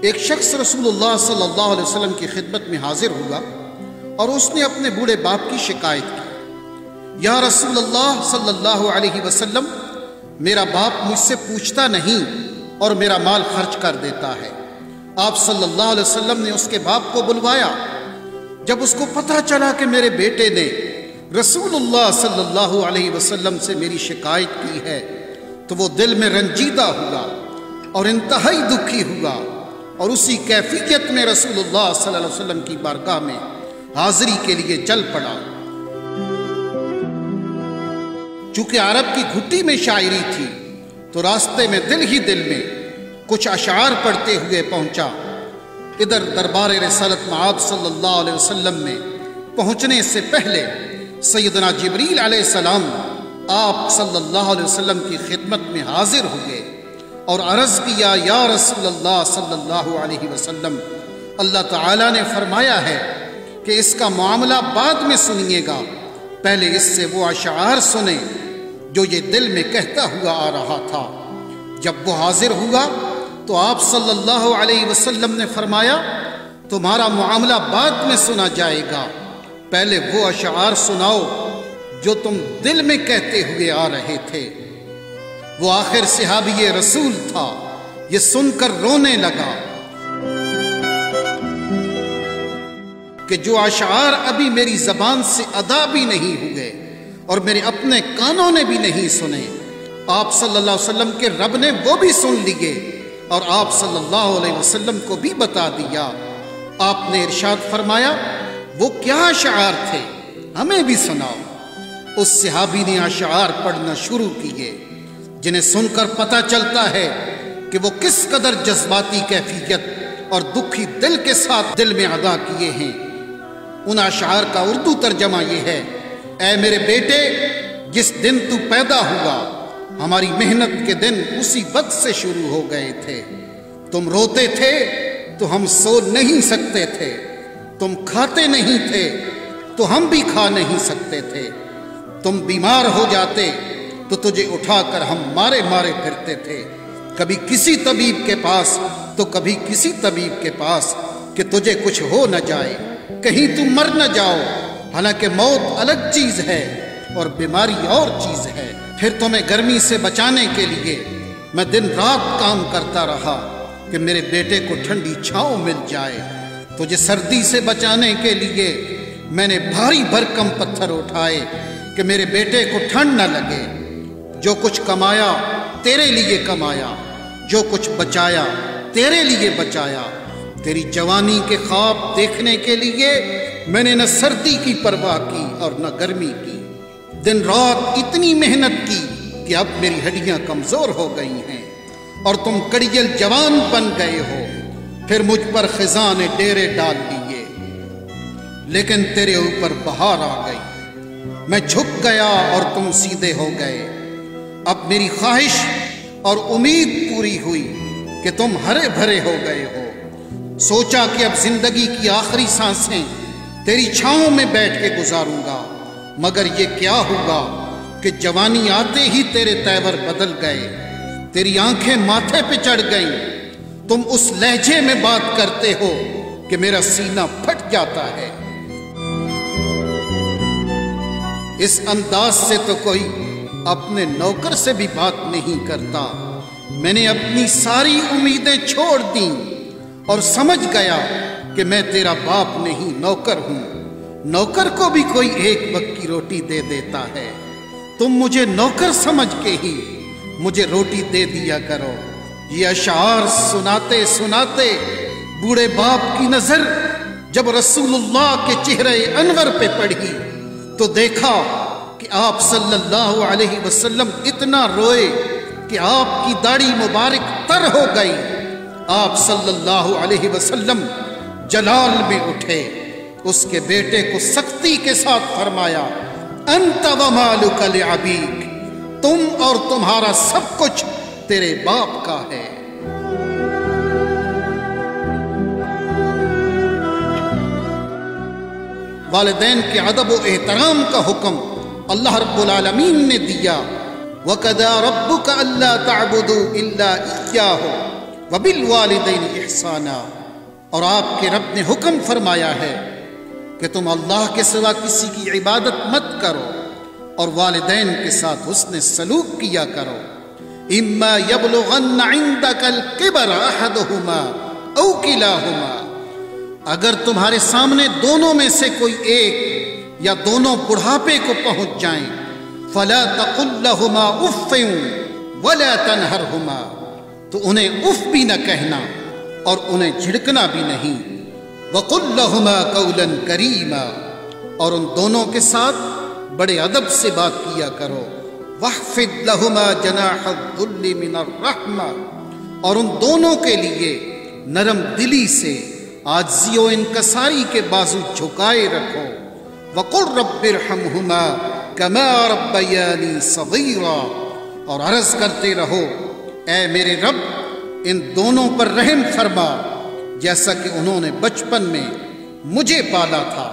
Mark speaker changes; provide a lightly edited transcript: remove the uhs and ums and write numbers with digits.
Speaker 1: एक शख्स रसूलुल्लाह सल्लल्लाहु अलैहि वसल्लम की खिदमत में हाजिर हुआ और उसने अपने बूढ़े बाप की शिकायत की। या रसूलुल्लाह सल्लल्लाहु अलैहि वसल्लम, मेरा बाप मुझसे पूछता नहीं और मेरा माल खर्च कर देता है। आप सल्लल्लाहु अलैहि वसल्लम ने उसके बाप को बुलवाया। जब उसको पता चला कि मेरे बेटे ने रसूलुल्लाह सल्लल्लाहु अलैहि वसल्लम से मेरी शिकायत की है, तो वो दिल में रंजीदा हुआ और इंतहाई दुखी हुआ और उसी कैफियत में रसूलुल्लाह सल्लल्लाहु अलैहि वसल्लम की बारगाह में हाजिरी के लिए चल पड़ा। चूंकि अरब की घुट्टी में शायरी थी, तो रास्ते में दिल में कुछ अशार पढ़ते हुए पहुंचा। इधर दरबार रिसालत मआब सल्लल्लाहु अलैहि वसल्लम में पहुंचने से पहले सैयदना जिब्रील अलैहिस्सलाम आप सल्लल्लाहु अलैहि वसल्लम की खिदमत में हाजिर हुए और अर्ज किया, या रसूलल्लाह सल्लल्लाहु अलैहि वसल्लम, अल्लाह ताला ने फरमाया है कि इसका मामला बाद में सुनिएगा, पहले इससे वो अशार सुने जो ये दिल में कहता हुआ आ रहा था। जब वो हाजिर हुआ तो आप सल्लल्लाहु अलैहि वसल्लम ने फरमाया, तुम्हारा मामला बाद में सुना जाएगा, पहले वो अशार सुनाओ जो तुम दिल में कहते हुए आ रहे थे। वो आखिर सहाबी रसूल था, ये सुनकर रोने लगा कि जो अशार अभी मेरी जबान से अदा भी नहीं हुए और मेरे अपने कानों ने भी नहीं सुने, आप सल्लल्लाहु अलैहि वसल्लम के रब ने वो भी सुन लिए और आप सल्लल्लाहु अलैहि वसल्लम को भी बता दिया। आपने इरशाद फरमाया, वो क्या अशार थे, हमें भी सुनाओ। उस सहाबी ने अशार पढ़ना शुरू किए जिन्हें सुनकर पता चलता है कि वो किस कदर जज्बाती कैफियत और दुखी दिल के साथ दिल में अदा किए हैं। उन अशार का उर्दू तर्जमा ये है, ऐ मेरे बेटे, जिस दिन तू पैदा हुआ हमारी मेहनत के दिन उसी वक्त से शुरू हो गए थे। तुम रोते थे तो हम सो नहीं सकते थे, तुम खाते नहीं थे तो हम भी खा नहीं सकते थे, तुम बीमार हो जाते तो तुझे उठाकर हम मारे मारे फिरते थे, कभी किसी तबीब के पास तो कभी किसी तबीब के पास कि तुझे कुछ हो न जाए, कहीं तुम मर न जाओ। हालांकि मौत अलग चीज है और बीमारी और चीज है। फिर तुम्हें गर्मी से बचाने के लिए मैं दिन रात काम करता रहा कि मेरे बेटे को ठंडी छांव मिल जाए। तुझे सर्दी से बचाने के लिए मैंने भारी भरकम पत्थर उठाए कि मेरे बेटे को ठंड न लगे। जो कुछ कमाया तेरे लिए कमाया, जो कुछ बचाया तेरे लिए बचाया। तेरी जवानी के ख्वाब देखने के लिए मैंने न सर्दी की परवाह की और न गर्मी की। दिन रात इतनी मेहनत की कि अब मेरी हड्डियां कमजोर हो गई हैं और तुम कड़ियल जवान बन गए हो। फिर मुझ पर खिज़ां ने डेरे डाल दिए, लेकिन तेरे ऊपर बहार आ गई। मैं झुक गया और तुम सीधे हो गए। अब मेरी ख्वाहिश और उम्मीद पूरी हुई कि तुम हरे भरे हो गए हो। सोचा कि अब जिंदगी की आखिरी सांसें तेरी छांव में बैठ के गुजारूंगा, मगर ये क्या हुआ कि जवानी आते ही तेरे तेवर बदल गए, तेरी आंखें माथे पे चढ़ गईं। तुम उस लहजे में बात करते हो कि मेरा सीना फट जाता है। इस अंदाज से तो कोई अपने नौकर से भी बात नहीं करता। मैंने अपनी सारी उम्मीदें छोड़ दी और समझ गया कि मैं तेरा बाप नहीं नौकर हूं। नौकर को भी कोई एक वक्त की रोटी दे देता है, तुम मुझे नौकर समझ के ही मुझे रोटी दे दिया करो। ये अशार सुनाते सुनाते बूढ़े बाप की नजर जब रसूलुल्लाह के चेहरे अनवर पे पड़ी तो देखा कि आप सल्लल्लाहु अलैहि वसल्लम इतना रोए कि आपकी दाढ़ी मुबारक तर हो गई। आप सल्लल्लाहु अलैहि वसल्लम जलाल में उठे, उसके बेटे को सख्ती के साथ फरमाया, अंत व मालुका लिअबीक, तुम और तुम्हारा सब कुछ तेरे बाप का है। वालिदैन के अदब व एहतराम का हुक्म अल्लाह रब्बुल आलमीन ने दिया। वक़दा रब्बुका अल्ला तअबुदू इल्ला इय्याहु वबिल वालिदैन इहसाना, और आपके रब ने हुक्म फरमाया है कि तुम अल्लाह के सिवा किसी की इबादत मत करो और वालिदैन के साथ हुस्न सलूक किया करो। इम्मा यबलुगन्ना इंदकल किबर अहदुहुमा औ किलाहुमा, अगर तुम्हारे सामने दोनों में से कोई एक या दोनों बुढ़ापे को पहुंच जाएं, फला तकुल लहुमा उफ़्फ़िन वला तनहरहुमा, तो उन्हें उफ भी न कहना और उन्हें झिड़कना भी नहीं। वकुल लहुमा कौलन करीमा, और उन दोनों के साथ बड़े अदब से बात किया करो। वहफिद लहुमा जनाहुद्दुल्लि मिनर रहमा, और उन दोनों के लिए नरम दिली से आजिज़ी व इनकसारी के बाजू झुकाए रखो। वकुल रब्बिरहमहुमा कमा रब्बयानी सगीरा, और अर्ज़ करते रहो, ऐ मेरे रब इन दोनों पर रहम फरमा जैसा कि उन्होंने बचपन में मुझे पाला था।